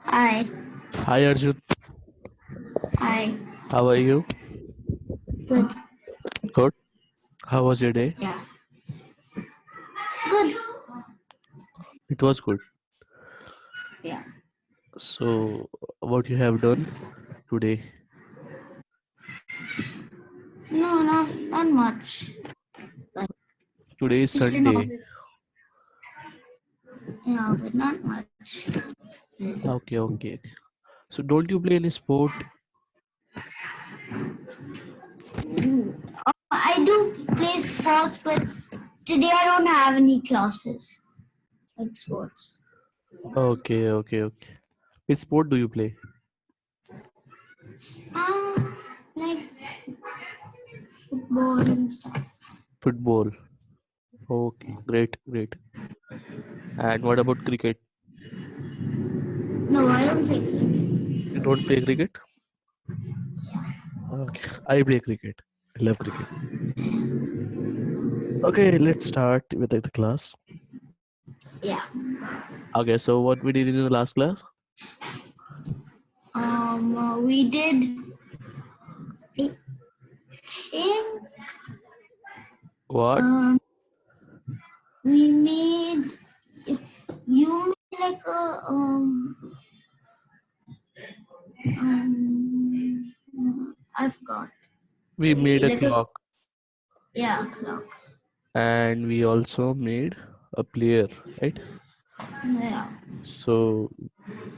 Hi. Hi Arjun, Hi. how are you? Good. Good. How was your day? Yeah. Good. It was good. Yeah. So, what you have done today? No, not much. Like Today is just an Sunday. office. Yeah, but not much. Okay, okay. So, don't you play any sport? I do play sports, but today I don't have any classes like sports. Okay, okay, okay. Which sport do you play? Like football and stuff. Football. Okay, great, great. And what about cricket? No, I don't play cricket. You don't play cricket? Okay, I play cricket. I love cricket. Okay, let's start with the class. Yeah. Okay, so what we did in the last class? We did. I think What? we made. You made like a I forgot. We made a Like a clock clock. and we also made a player, right? Yeah. So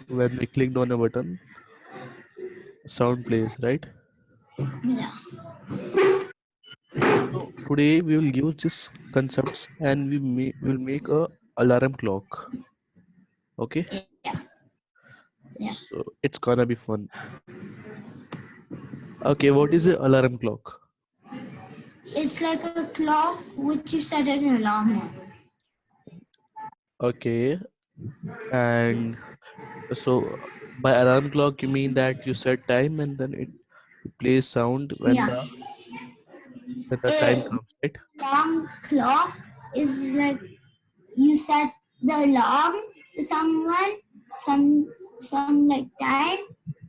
when we clicked on a button, sound plays, right? Yeah. So today we will use these concepts and will make a alarm clock. Okay, Yeah. Yeah. so it's gonna be fun. Okay, what is a alarm clock? It's like a clock which you set an alarm on. Okay, and so by alarm clock you mean that you set time and then it plays sound Yeah. when the time A comes, right? alarm clock is like you set the alarm for someone, some like time,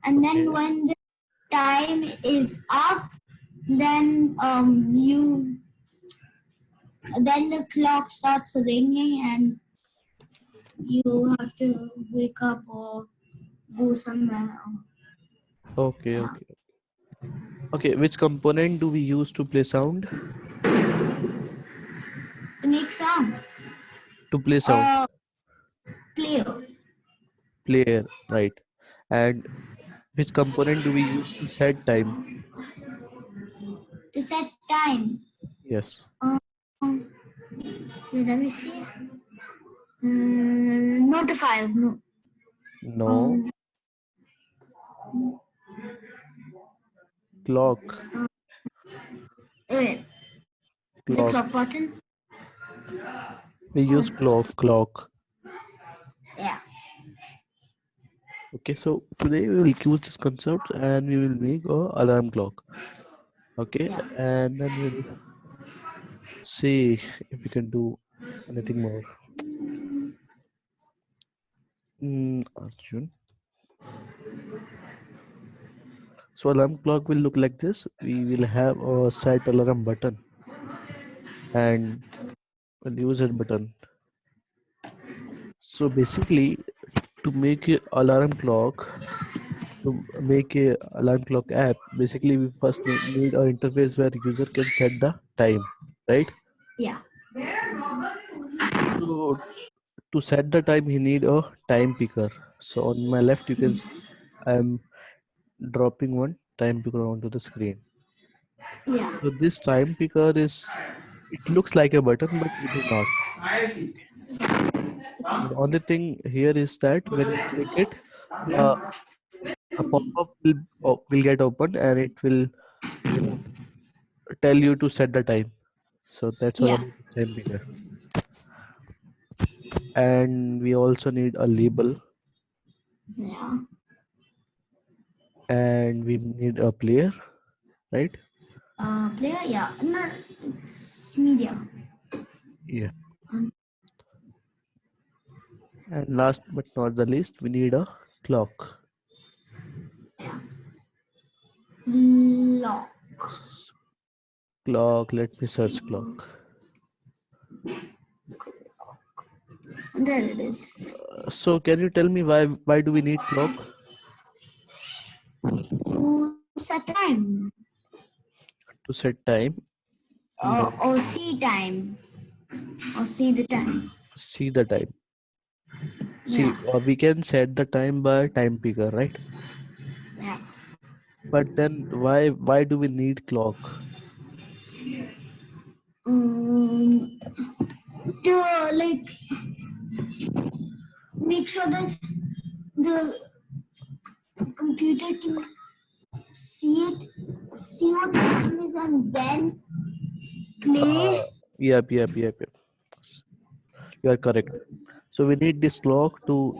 and then Okay, when the time is up, then then the clock starts ringing and you have to wake up or go somewhere. okay, Yeah. okay. Okay, which component do we use to play sound? To make sound. To play sound, Uh, Player. player, right? And which component do we use to set time? To set time. Yes. Um, Let me see. Notifier. No. No. Um, Clock. Wait. The Clock. clock button. We use Oh, clock. yeah. Okay, so today we will use this concept and we will make a alarm clock. Okay, Yeah. and then we'll see if we can do anything more. Arjun. So alarm clock will look like this. We will have a set alarm button and a user button. So basically, to make a alarm clock, to make a alarm clock app, basically we first need an interface where user can set the time, right? Yeah. So to set the time, he need a time picker. So on my left, you can see I'm dropping one time picker onto the screen. Yeah. So this time picker is, it looks like a button, but it is not. The only thing here is that when you click it, uh, a pop-up will get opened and it will, you know, tell you to set the time. So that's all Yeah. about the time picker. And we also need a label Yeah. and we need a player, right? Player. Yeah. No, it's media. Yeah. Um, And last but not the least, we need a Clock. Lock. S- Clock. Let me search clock. There it is. So can you tell me why do we need clock? To set time. To set time? No. Or see time. Or see the time. See the time. Yeah. See, we can set the time by time picker, right? Yeah. But then why do we need clock? Um, to like make sure that the computer can see what time is, and then Uh, play. yep. You are correct. So we need this clock to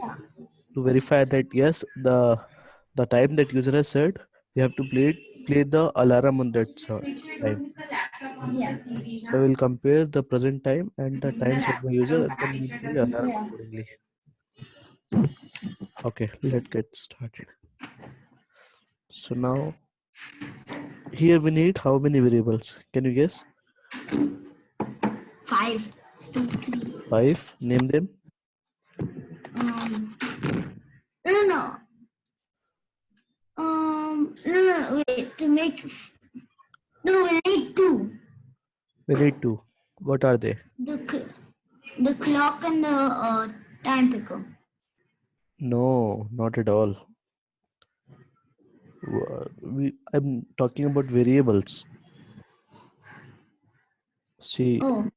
verify that yes, the time that user has said, we have to play the alarm on that time. Yeah. So we'll compare the present time and the time set by user, and then we'll play alarm Yeah. accordingly. Okay, let's get started. So now here we need how many variables? Can you guess? 5, 2, 3. Five. Name them. No, no. No. Wait. To make. No, we need two. We need two. What are they? The clock and the time picker. No, not at all. I'm talking about variables. See, Oh,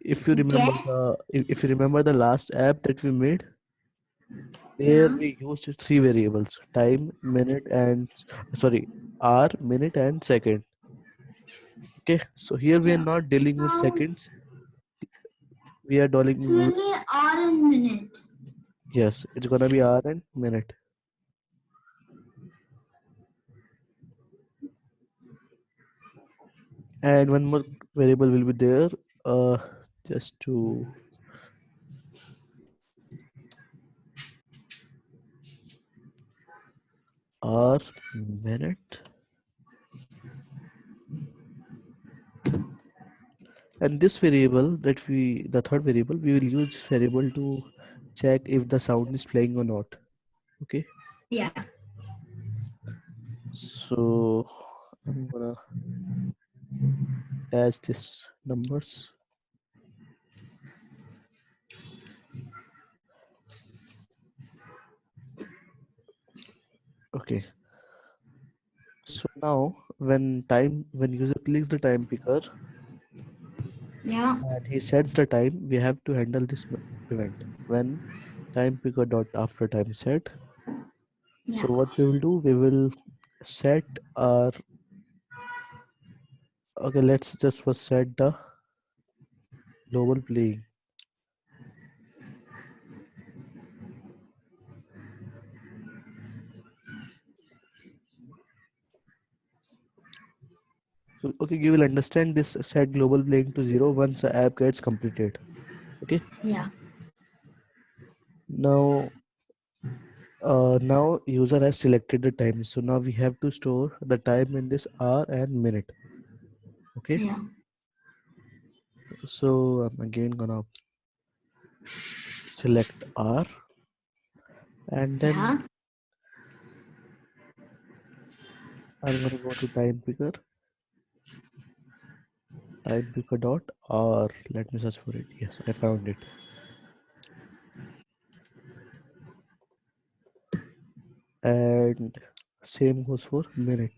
if you remember okay. if you remember the last app that we made, there Yeah. we used three variables: time, minute, and sorry, hour, minute, and second. Okay, so here we are Yeah. not dealing with Now, seconds. We are so dealing we with, need hour and minute. yes, it's gonna be hour and minute. And one more variable will be there. Uh, just to hour, minute. And this variable that the third variable, we will use this variable to check if the sound is playing or not. Okay. Yeah. So I'm gonna attach this numbers. Okay. So now when user clicks the time picker Yeah. and he sets the time, we have to handle this event when time picker dot after time set. So Yeah. what we will do, we will set our, okay, let's just first set the global playing. So, okay, you will understand this set global playing to 0 once the app gets completed. Okay. Yeah. Now user has selected the time. So now we have to store the time in this hour and minute. Okay. Yeah. So I'm again gonna select hour and then Yeah. I'm gonna go to time picker dot or let me search for it. Yes, I found it. And same goes for minute.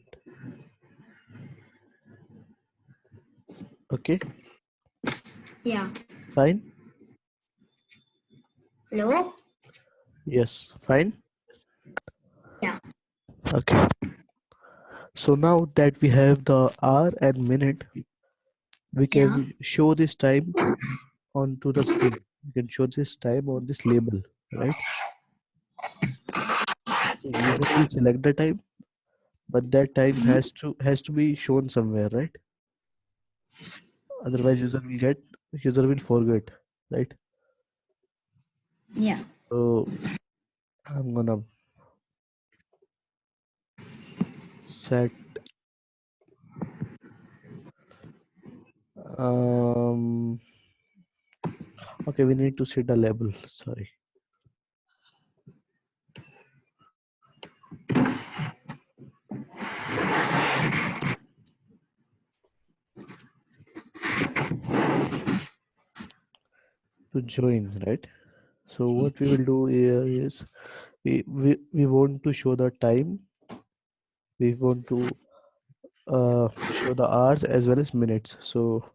Okay, Yeah. fine. Hello? Yes, fine. Yeah. Okay. So now that we have the hour and minute, we Yeah. can show this time onto the screen. We can show this time on this label, right? So user will select the time, but that time has to be shown somewhere, right? Otherwise, user will forget, right? Yeah. So I'm gonna set um okay, we need to set a label. Sorry. To join, right? So what we will do here is we want to show the time, we want to show the hours as well as minutes. So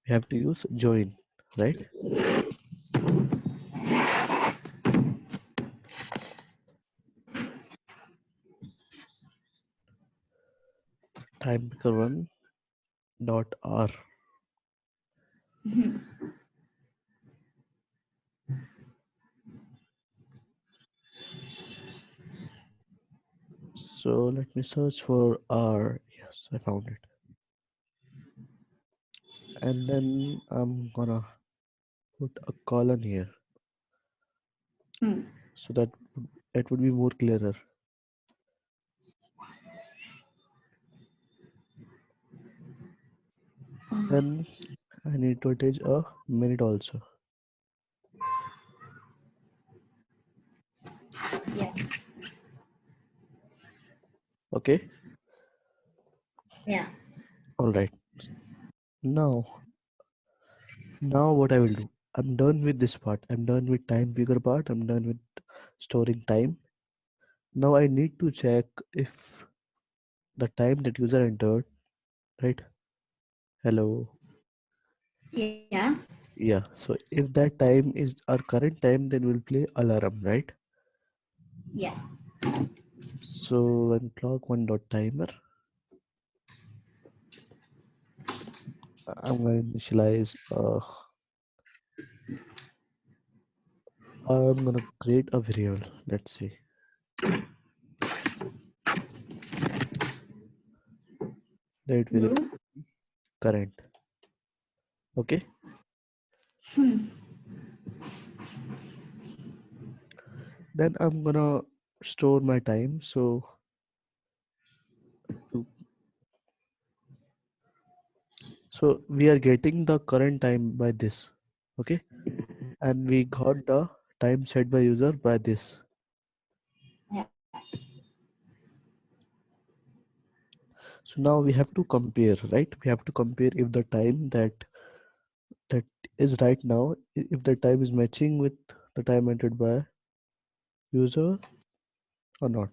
we have to use join, right? TimePicker one dot r. So let me search for r. Yes, I found it. And then I'm gonna put a colon here so that it would be more clearer. Then I need to attach a minute also. Yeah. Okay. Yeah. All right. Now, now what I will do? I'm done with this part. I'm done with time bigger part. I'm done with storing time. Now I need to check if the time that user entered, right? Hello. Yeah. Yeah. So if that time is our current time, then we'll play alarm, right? Yeah. So when clock one dot timer, I'm going to initialize. I'm gonna create a variable. Let's see. That variable Hmm. current. Okay. Then I'm gonna store my time. To, so we are getting the current time by this. Okay. And we got the time set by user by this. Yeah. So now we have to compare, right? We have to compare if the time that is right now, if the time is matching with the time entered by user or not.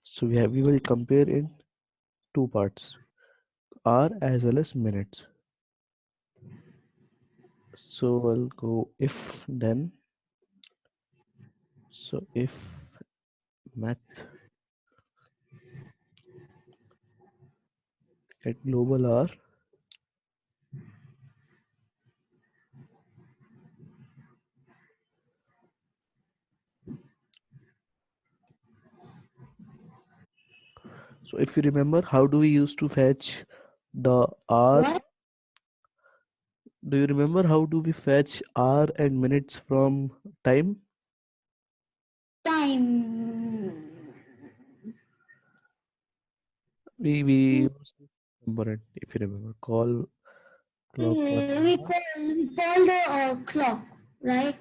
So we will compare in two parts, hour as well as minutes. So I'll go if then. So if math at global hour. So if you remember, how do we used to fetch the hour? What Do you remember how do we fetch hour and minutes from time? time? We used to remember it, if you remember. Call clock one hour. We call the clock, right?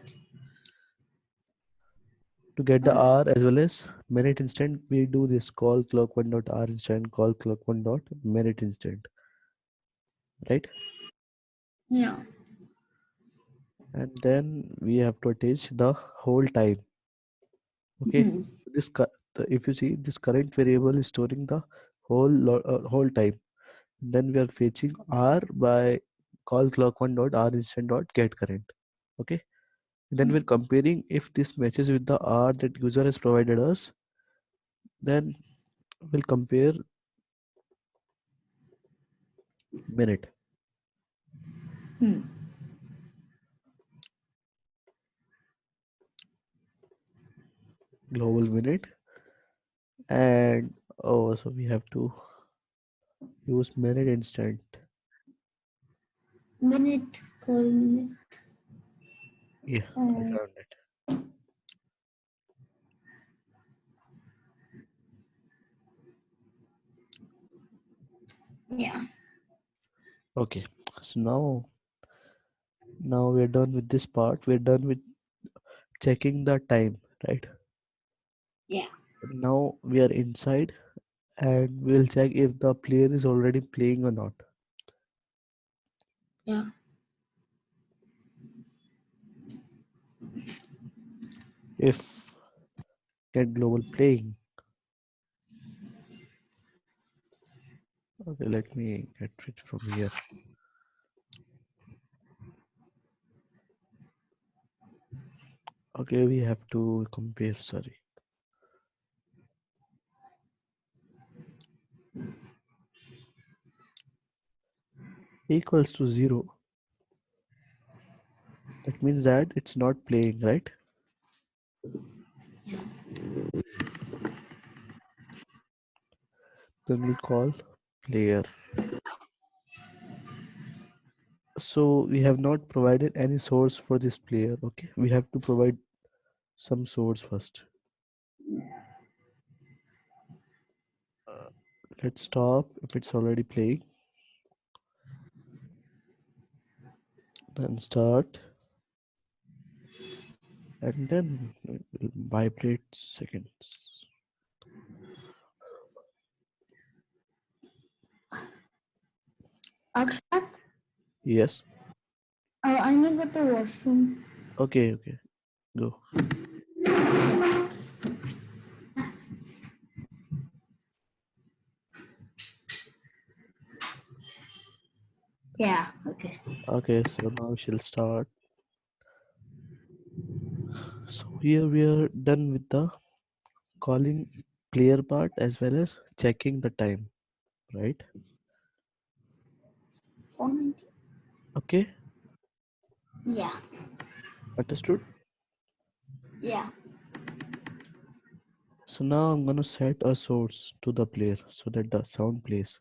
To get the Uh, hour as well as minute instant, we do this call clock one dot hour instant, call clock one dot minute instant, right? yeah. And then we have to attach the whole time. Okay. This if you see this current variable is storing the whole time. Then we are fetching r by call clock one dot r instant dot get current. Okay. Then we're comparing if this matches with the r that user has provided us. Then we'll compare minute, global minute, and oh, so we have to use minute instant. Minute, call minute. Yeah, I Uh, found it. Yeah. Okay. So now we're done with this part. We're done with checking the time, right? Yeah. Now we are inside and we'll check if the player is already playing or not. Yeah. If get global playing. Okay, let me get it from here. Okay, we have to compare, sorry. Equals to 0. That means that it's not playing, right? Then we'll call player. So we have not provided any source for this player. Okay, we have to provide some source first. Uh, let's stop if it's already playing. Then start, and then it will vibrate seconds. Akshat, Yes. I need to go to washroom. Okay. Okay. Go. Yeah. Okay. Okay. So now we shall start. So here we are done with the calling player part as well as checking the time, right? 490. Okay. Yeah. Understood. Yeah. So now I'm gonna set a source to the player so that the sound plays.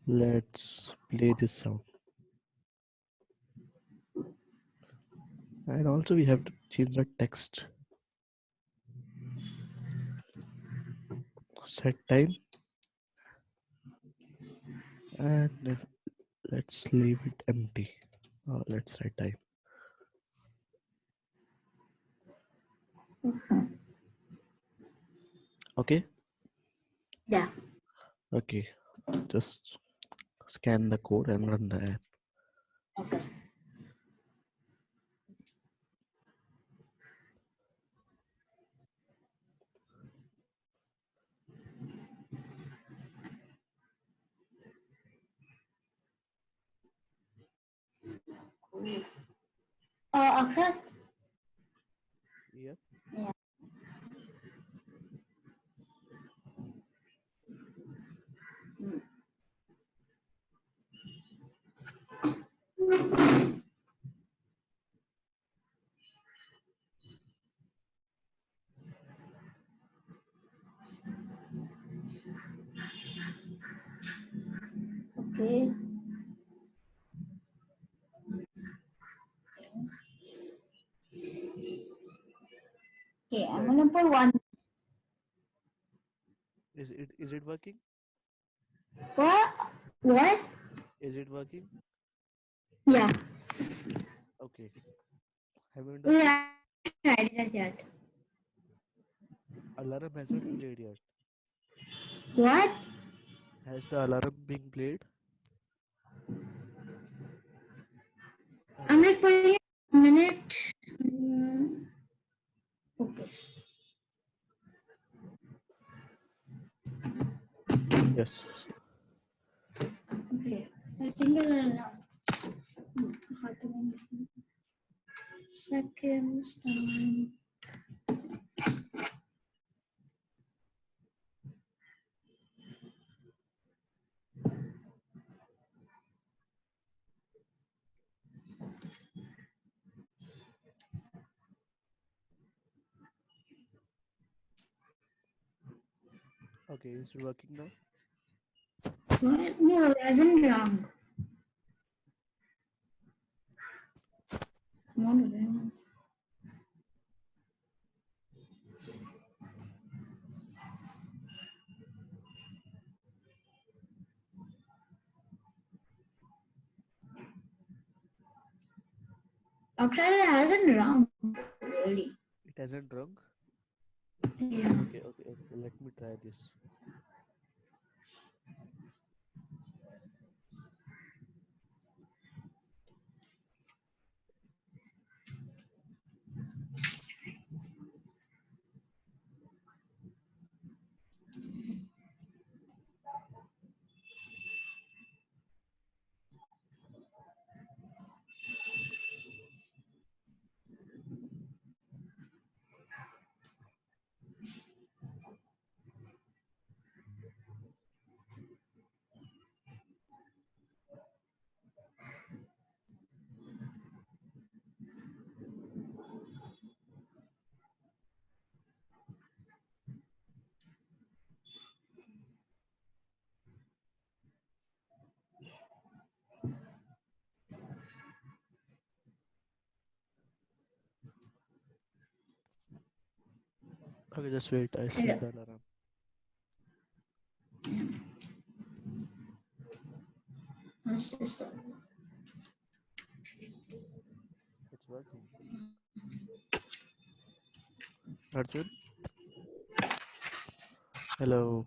Let's play this sound. And also we have to change the text. Set time and let's leave it empty. Let's write time. Okay. Yeah. Okay. Just scan the code and run the app. Okay. Akshat. Yep. Yeah. Okay. Okay. I'm Set. gonna put one. Is it working? What? What? Is it working? Yeah. Okay. Have you Wait, understood? I haven't tried it as yet. Alarm hasn't played yet. What? Has the alarm been played? I'm Hello? just putting it a minute. Mm, okay. Yes. Okay. I think it's enough. Seconds time. Okay, is it working now? What? No, it hasn't rung. Not rung. Actually, it hasn't rung really. It hasn't rung. Yeah. Okay, okay, okay. Let me try this. Okay, just wait. I Hello. set the alarm. What's this? It's working. Arjun, hello,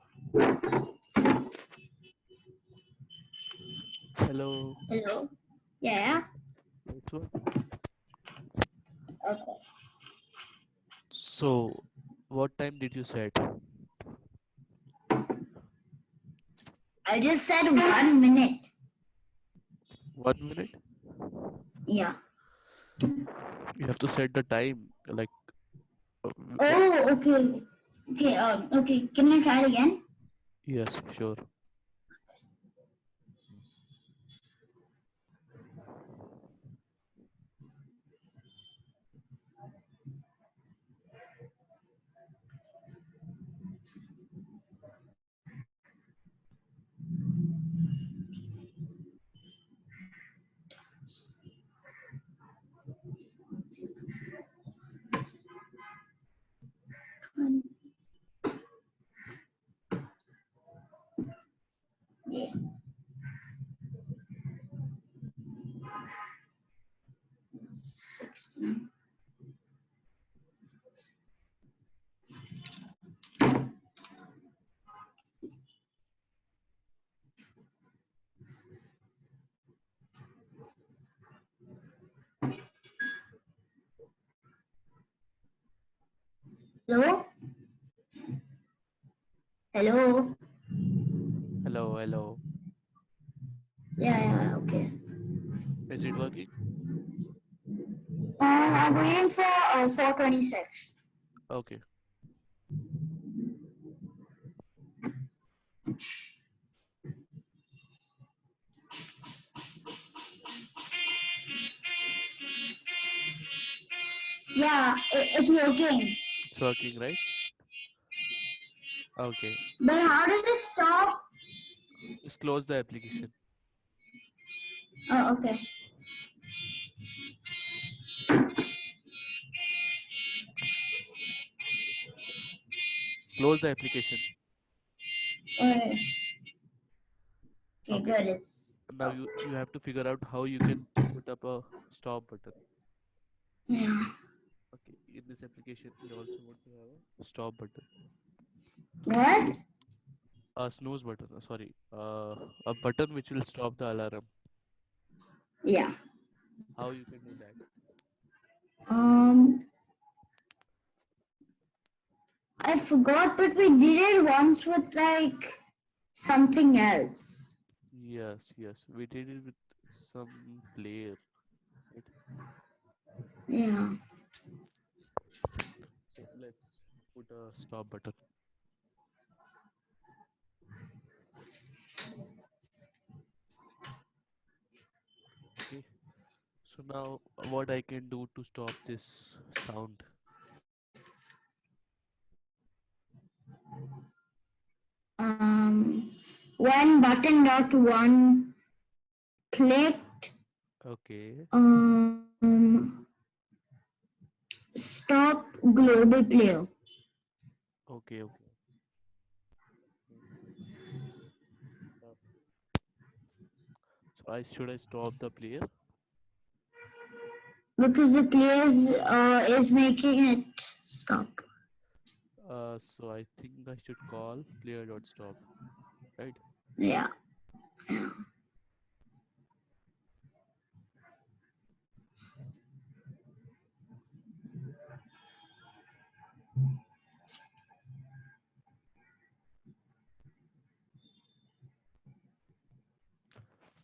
hello. Hello. Yeah. It's working. Okay. So, what time did you set? I just said 1 minute. 1 minute? Yeah. You have to set the time. Like, what? Oh, okay. Okay. Okay. Can I try it again? Yes, sure. Yeah. 16. Hello. Hello. Hello, hello. Yeah. Yeah. Okay. Is it working? I'm waiting for 426. Okay. Yeah. It's working. It's working, right? Okay. But how does it stop? Just close the application. Oh, okay. Close the application. Uh, okay. Okay. Good. It's. Now Oh, you have to figure out how you can put up a stop button. yeah. Okay. In this application, you also want to have a stop button, What? a snooze button. Sorry, a button which will stop the alarm. Yeah. How you can do that? Um. I forgot, but we did it once with like something else. Yes, yes. We did it with some player, right? Yeah. So let's put a stop button. Okay. So now what I can do to stop this sound? When button dot one clicked, Okay. stop global player. Okay. Okay. Stop. So I should I stop the player? because the players is making it stop. So I think I should call player dot stop, right? Yeah.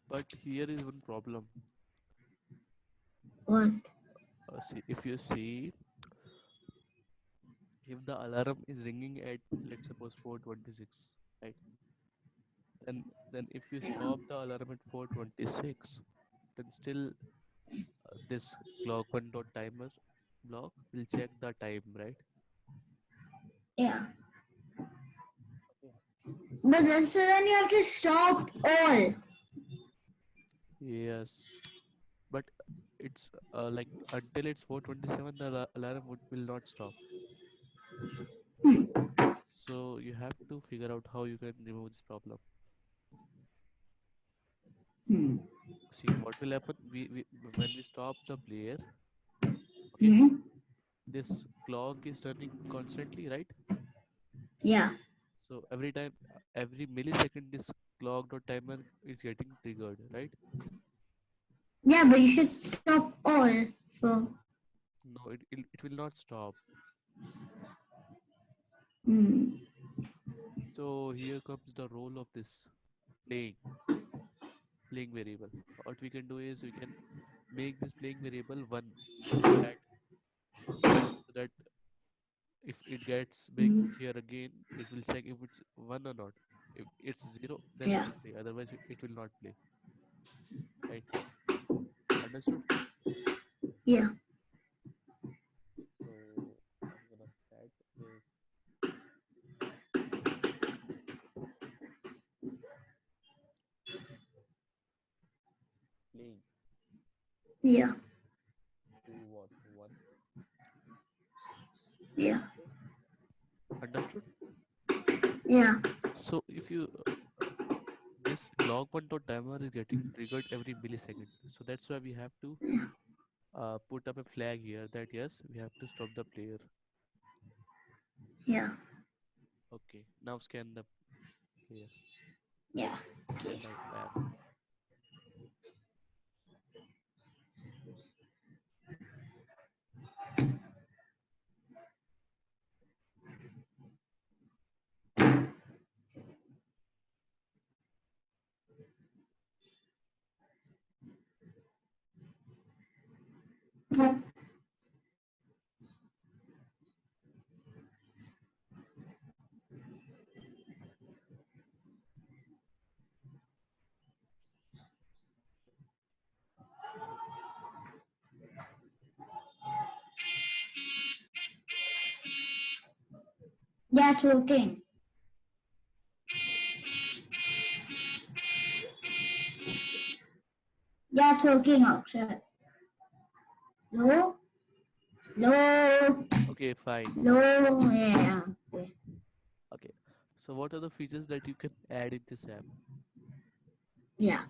But here is one problem. What? See, if you see, if the alarm is ringing at, let's suppose, 4:26, right? Then if you stop the alarm at 4:26, then still this clock one dot timer block will check the time, right? Yeah. Okay. But then, so then you have to stop all. Yes, but it's like until it's 4:27, the alarm will not stop. So you have to figure out how you can remove this problem. Hmm. See what will happen. We when we stop the player, okay, Hmm. this clock is turning constantly, right? Yeah. So every time, every millisecond, this clock or timer is getting triggered, right? Yeah, but you should stop all. So. No, it will not stop. Hmm. So here comes the role of this playing playing variable. What we can do is we can make this playing variable one, so that so that if it gets big Hmm. here again, it will check if it's one or not. If it's zero, then it Yeah. will play. Otherwise, it will not play. Right? Understood? Yeah. So I'm gonna set this playing Yeah. to what one. Yeah. Okay. Understood? Yeah. So if you this clock one dot timer is getting triggered every millisecond. So that's why we have to put up a flag here that yes, we have to stop the player. Yeah. Okay, now scan the player, Yeah. scan the app. Yeah, it's working. Yeah, it's working outside. Low. Low. Okay, fine, fine. Low. Yeah. Okay. Okay, so what are the features that you can add in this app? Yeah.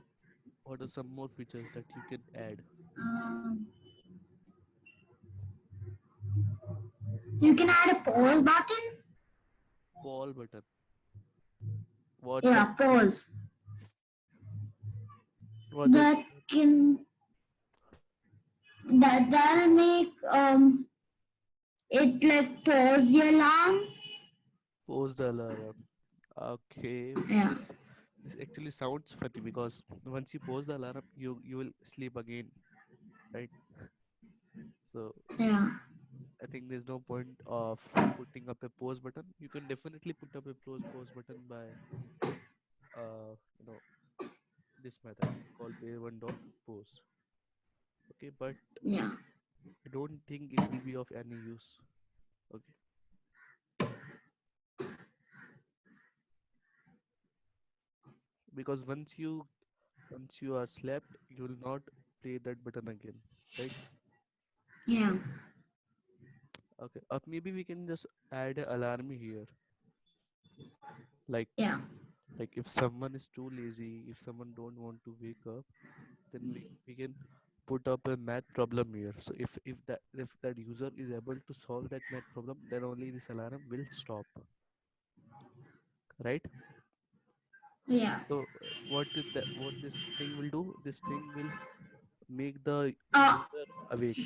What are some more features that you can add? Um, you can add a pause button. Call button. What that Yeah, pause. what that That can that'll make it like pause the alarm. pose the alarm? Okay, Yeah. this this actually sounds funny because once you pause the alarm, you will sleep again, right? So Yeah. I think there's no point of putting up a pause button. You can definitely put up a pause button by you know this method called player one dot pause. Okay, but Yeah. I don't think it will be of any use. Okay, because once you are slept, you will not play that button again, right? Yeah. Okay, or maybe we can just add an alarm here, like Yeah. if someone is too lazy, if someone don't want to wake up, then we can put up a math problem here. So if that user is able to solve that math problem, then only this alarm will stop, right? Yeah. So what this thing will do? This thing will make the Uh, user awake,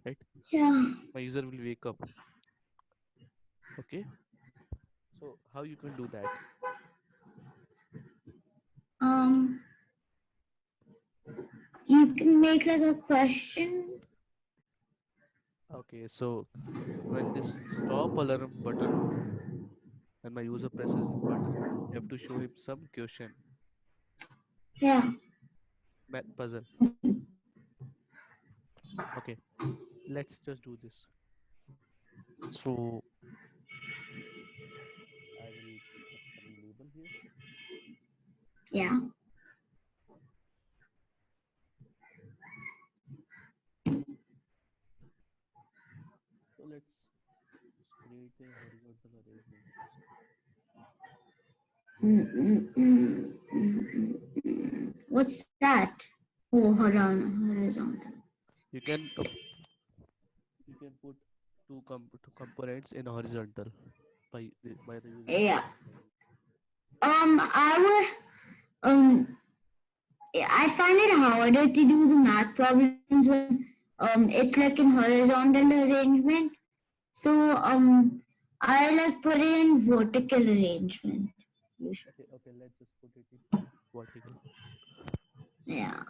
right? yeah. My user will wake up. Okay. So how you can do that? Um, you can make like a question. Okay. So when this stop alarm button and my user presses this button, you have to show him some question, Yeah. math puzzle. Okay. Let's just do this. So I will put up some label here. Yeah. So let's just create a horizontal arrangement first. What's that? Oh, horizontal. You can you can put two components in horizontal by the use of Yeah. horizontal. I would. I find it harder to do the math problems when it's like in horizontal arrangement. So I like put it in vertical arrangement usually. Okay, let's just put it in vertical. Yeah.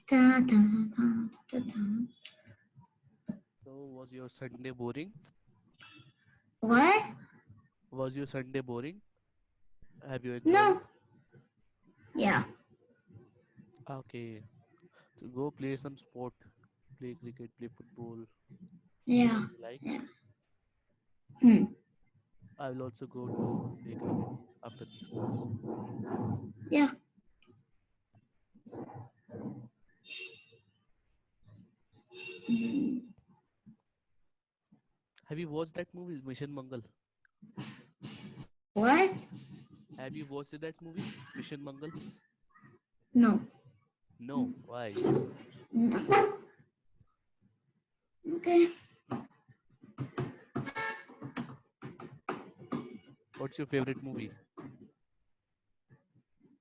Ta, ta, ta, ta, ta. So was your Sunday boring? What? Was your Sunday boring? Have you enjoyed it? No. Yeah. Okay. So go play some sport. Play cricket, play football, Yeah. whatever you like. Yeah. Hmm. I will also go to play cricket after this class. Yeah. Hmm. Have you watched that movie, Mission Mangal? What? Have you watched that movie, Mission Mangal? No. No. Why? No. Okay. What's your favorite movie?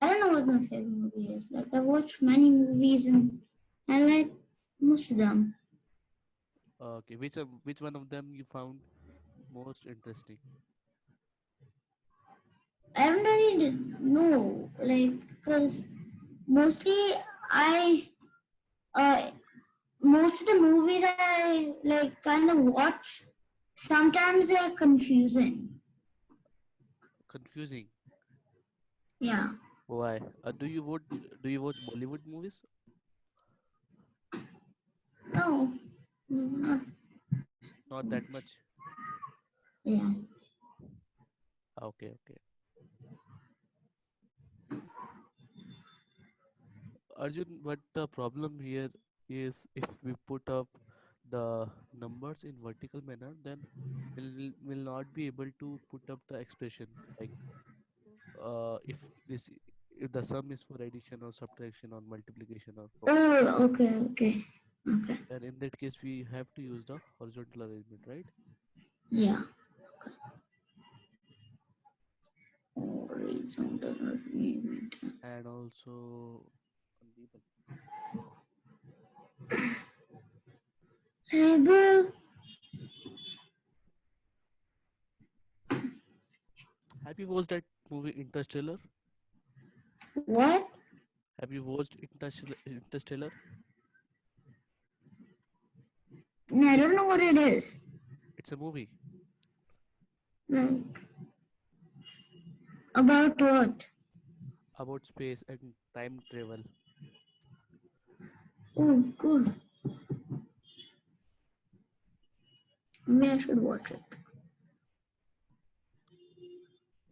I don't know what my favorite movie is. Like I watch many movies and I like most of them. Okay, which one of them you found most interesting? I don't really know, like, because mostly I, uh, most of the movies I like kind of watch, sometimes they're confusing. Confusing. Yeah. Why? Do you watch Bollywood movies? No, not, Not that much. yeah. Okay, okay. Arjun, but the problem here is if we put up the numbers in vertical manner, then we'll not be able to put up the expression. Like if this if the sum is for addition or subtraction or multiplication or Oh, okay, okay, okay. then in that case we have to use the horizontal arrangement, right? Yeah. Horizontal arrangement. And also on people. Table. Have you watched that movie Interstellar? What? Have you watched Interstellar? I don't know what it is. It's a movie Like, about what? about space and time travel. Oh, good. Maybe I should watch it.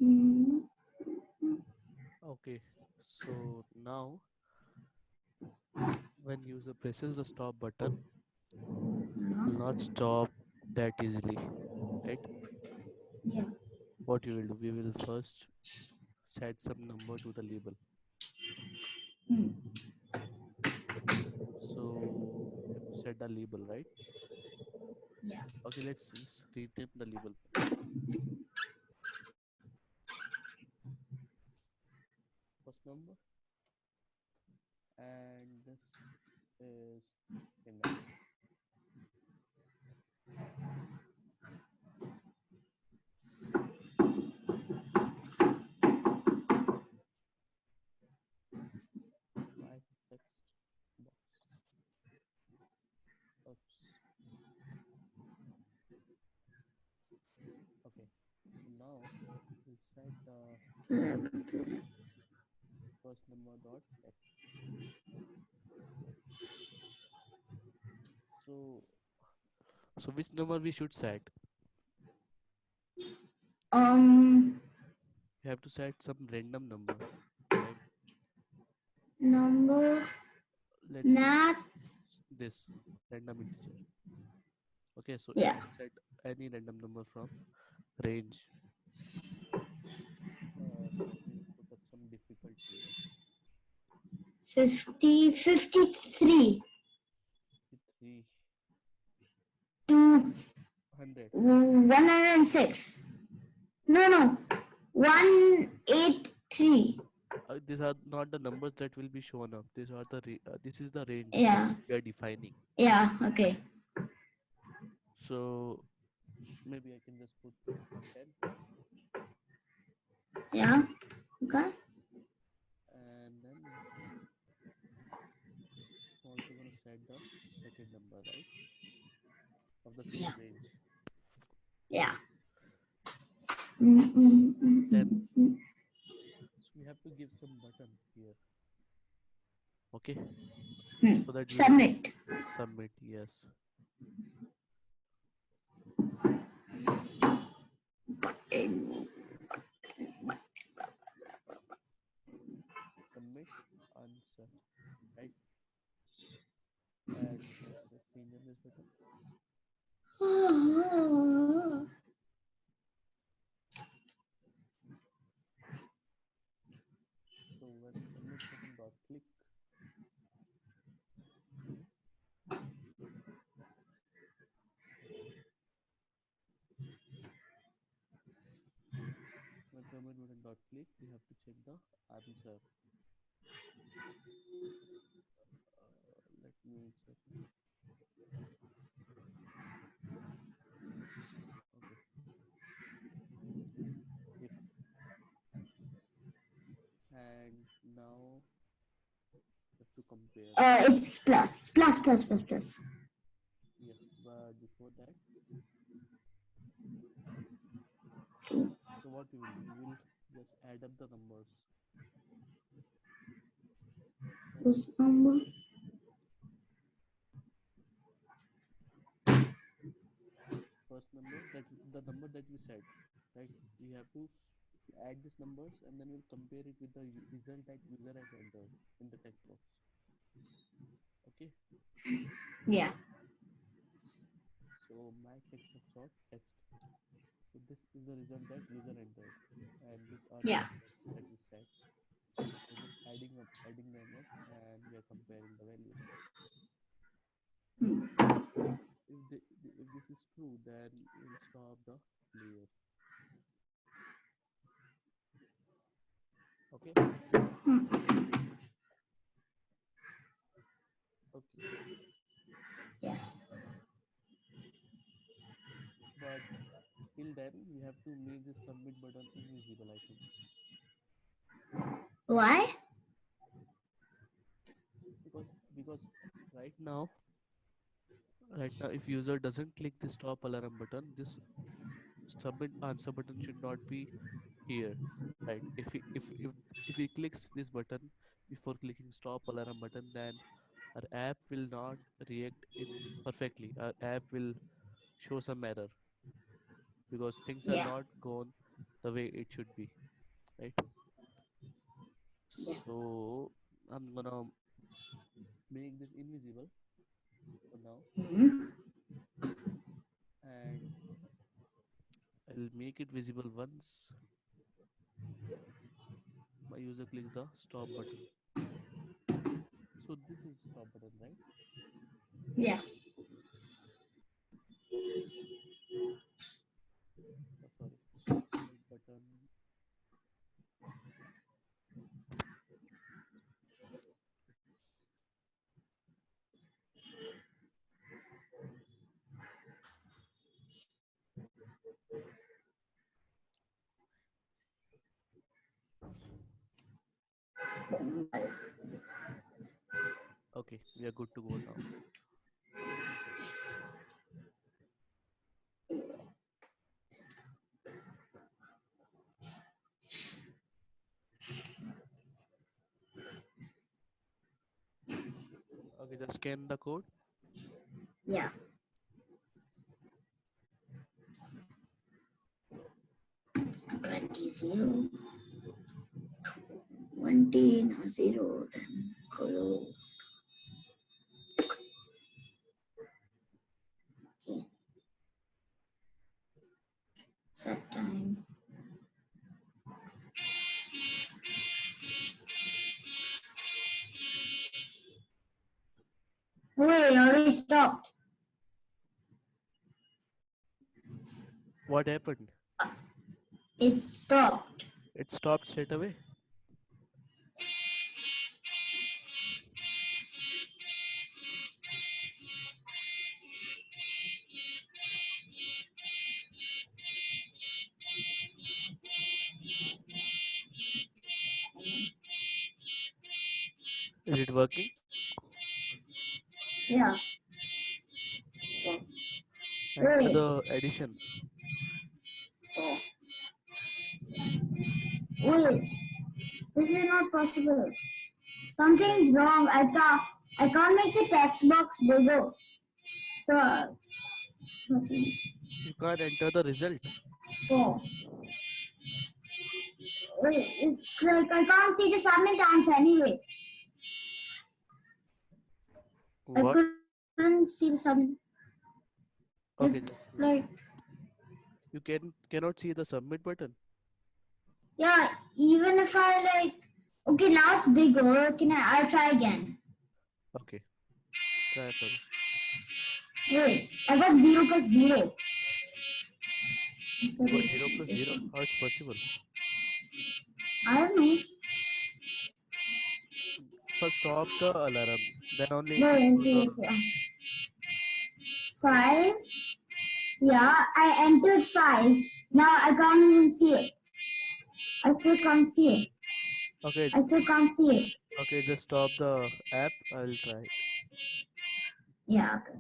Mm, Okay, so now when user presses the stop button, it will not stop that easily, right? yeah. What you will do, we will first set some number to the label. Hmm. So we have to set a label, right? Yeah. Okay, let's rename the label first. First number, and this is the second number. My text box. Oops. Okay. So now we'll set the first number dot text. So so which number we should set? Um, We have to set some random number, right? Number Let's say math. this random integer. Okay, so you Yeah. can set any random number from range. Let me put up some difficult here. 53 Three to hundred. 106. No. 183. These are not the numbers that will be shown up. These are the this is the range that Yeah. we are defining. Yeah. Okay. So maybe I can just put 110, Yeah. Okay. and then I'm also gonna set the second number, right, of the Yeah. same range. Yeah. Mm, mm, mm, Then mm, mm. so we have to give some button here. Okay, Hmm. so that we will Submit. submit. Yes, Button. submit answer, right? And let's just rename this button. So when submit button dot click, when submit button dot click, we have to check the answer. Let me check. Okay, if, and now we have to compare. It's plus. Yes, but before that, so what we will do, we will just add up the numbers. Right? Plus number. First number, that the number that we set, right? We have to add these numbers and then we'll compare it with the result that user has entered in the text box. Okay, Yeah. so my text box dot text. So this is the result that user entered, and these are the Yeah. numbers that we set. We're just adding them up, and we are comparing the values. If if this is true, then we'll stop the layer. Okay. Okay. Yeah. But till then, we have to make this submit button invisible, I think, Why? because because right now, if user doesn't click the stop alarm button, this submit answer button should not be here, right? If he clicks this button before clicking stop alarm button, then our app will not react in perfectly. Our app will show some error because things are Yeah. not gone the way it should be, right? Yeah. So I'm gonna make this invisible for now, Hmm. and I'll make it visible once my user clicks the stop button. So this is stop button, right? Yeah. Oh, sorry, submit button. Okay, we are good to go now. Okay, just scan the code. Yeah. 20 0. 20 no 0. Then color. Okay. Set time. Wait, it already stopped. What happened? It stopped. It stopped straight away. Is it working? Yeah. So, Enter wait. the addition. Oh, wait. This is not possible. Yeah, Something's wrong. I can't make the text box bigger. So, something. you can't enter the result. So, wait. It's like I can't see the submit answer anyway. I What? couldn't see the submit. Okay, It's just like, you cannot see the submit button. yeah, even if I like, okay, now it's bigger. I'll try again. Okay, try for. Wait, I got 0 plus 0. You got 0 plus 0. How it's possible? I don't know. First stop the alarm. Then only it will Wait, show okay, the. okay. 5. Yeah, I entered 5. Now I can't even see it. I still can't see it. Okay, I still can't see it. okay, just stop the app. I'll try it. Yeah, okay.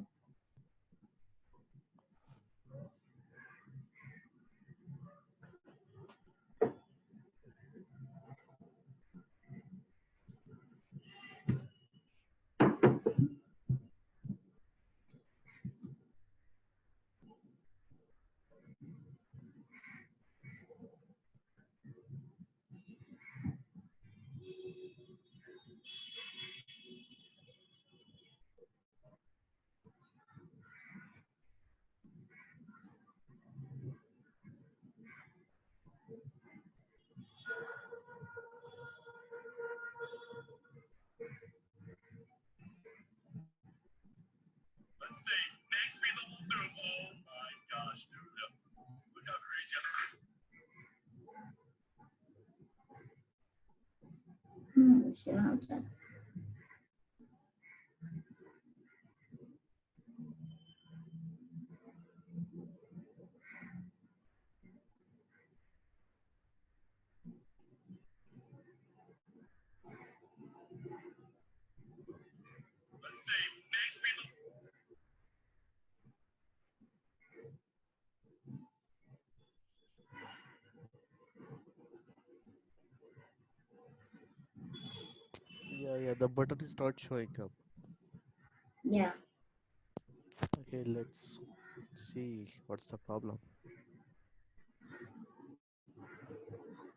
Sure, how's that? Yeah, yeah, the button is not showing up. Yeah. Okay, let's see what's the problem.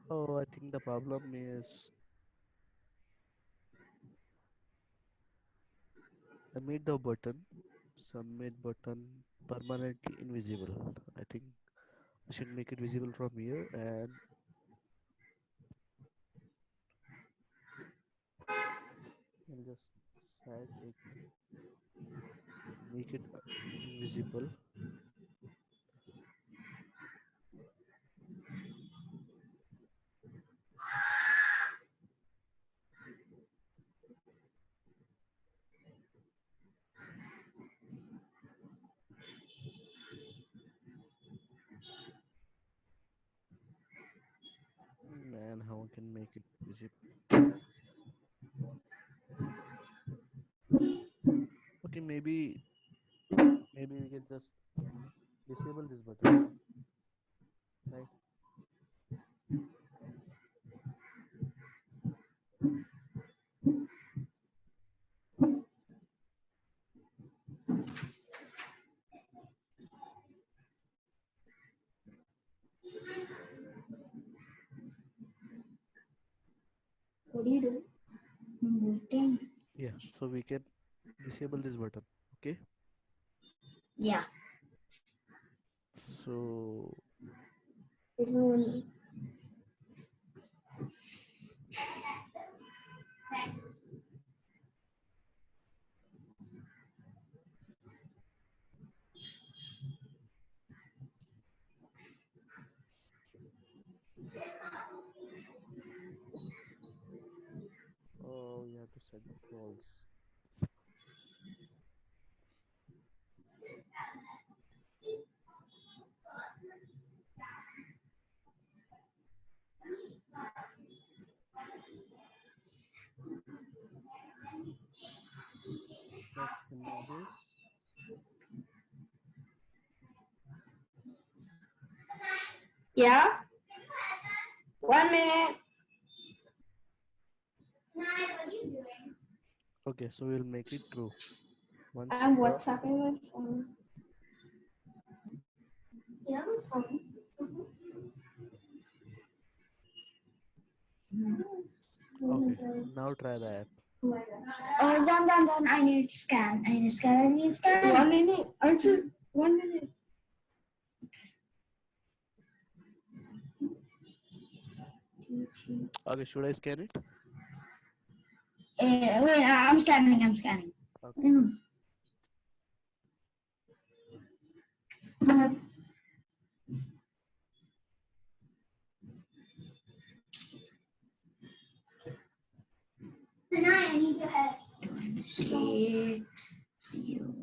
Oh, I think the problem is I made the button, submit button permanently invisible. I think I should make it visible from here and I'll just Set it, make it invisible. Man, how I can make it visible? Okay, maybe we can just disable this button, right? What do you do? I'm waiting. Yeah, so we can disable this button. Okay, Yeah. so It will. you have to set the false. Let's remove this. Yeah. 1 minute. Okay, so we'll make it true. Once I'm the WhatsApping my phone. Yeah, my phone. okay, now try the app. Oh, done. I need to scan. I need to scan. 1 minute. Also, 1 minute. Okay, should I scan it? Wait, I'm scanning. Okay. I need to have. See, zero.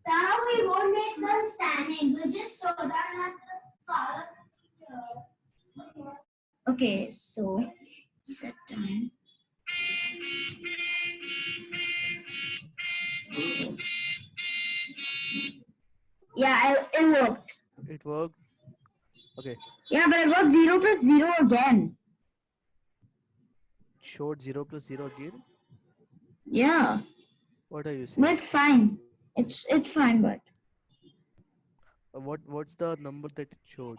Now we won't make the standing. We just so that not the follow. Okay, so set time. Yeah, it worked. It worked. Okay, Yeah, but I got 0 plus 0 again. showed 0 plus 0 again. Yeah, What are you but saying? it's fine. It's fine, but What's the number that it showed?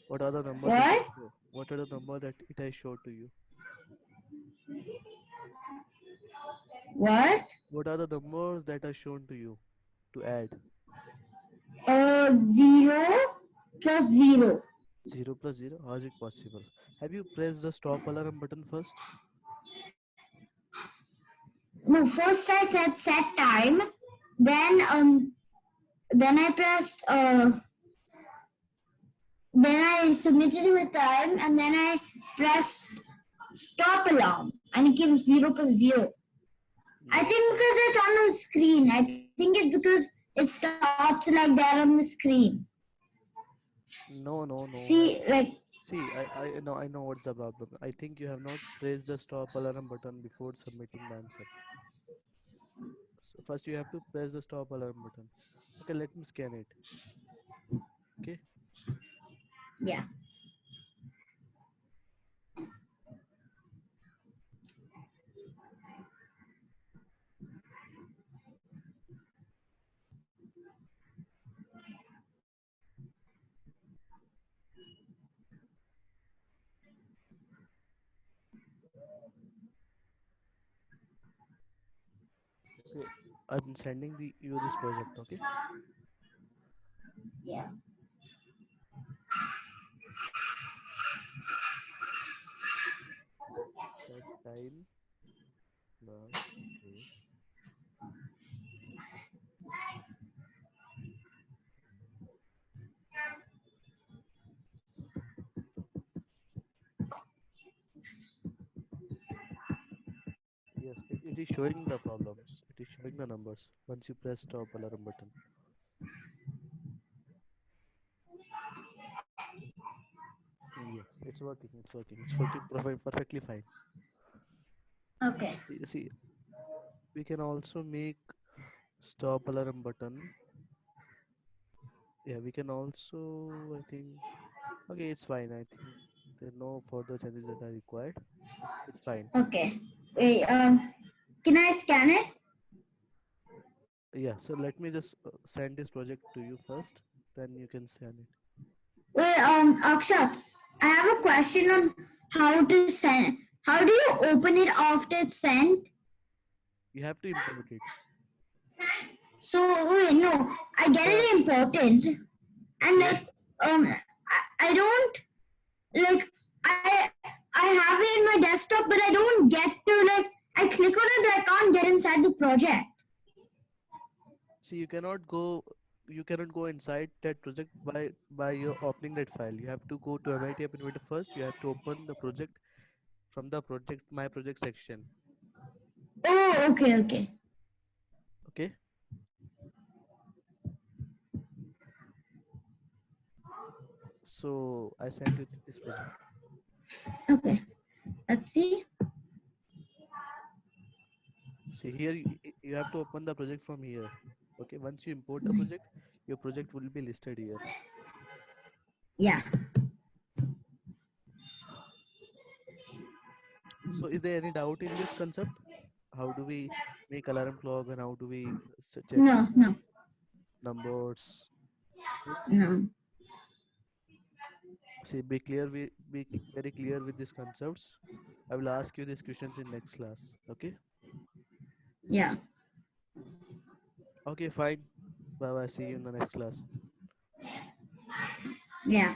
What are the numbers that it what? show? What are the number that it has showed to you? What? What are the numbers that are shown to you to add? 0 plus 0. 0 plus 0? How is it possible? Have you pressed the stop alarm button first? No, first I said set time. Then then I pressed then I submitted it with time, and then I pressed stop alarm, and it gives 0 plus 0. I Yes, think but because it's on the screen. I think it's because it starts like that on the screen. no, no, no. See, like, See, I know what's the problem. I think you have not pressed the stop alarm button before submitting the answer. So first you have to press the stop alarm button. Okay, let me scan it. Okay. yeah. Okay. I'm sending the you this project. Okay. Yeah. Set time. It is showing the problems. It is showing the numbers once you press stop alarm button. Yes, it's working. It's working. It's working perfectly fine. Okay. You see, we can also make stop alarm button. Yeah, we can also, I think, okay, it's fine. I think there are no further changes that are required. It's fine. Okay. Wait, can I scan it? Yeah, so let me just send this project to you first, then you can send it. Wait, Akshat, I have a question on how to send. How do you open it after it's sent? You have to import it. So wait, no, I get Yeah, it important, and okay. like, I don't like I have it in my desktop, but I don't get to like I click on it, but I can't get inside the project. See, you cannot go inside that project by your opening that file. You have to go to MIT App Inventor first. You have to open the project from the project my project section. Oh, okay, okay, Okay. So I sent you this project. okay. Let's see. See here you have to open the project from here. Okay. Once you import the project, your project will be listed here. Yeah. So is there any doubt in this concept? How do we make alarm clock and how do we check No, no, numbers? Okay. no. See, very clear with these concepts. I will ask you these questions in next class. Okay. Yeah, Okay, fine. Bye bye. See you in the next class. yeah.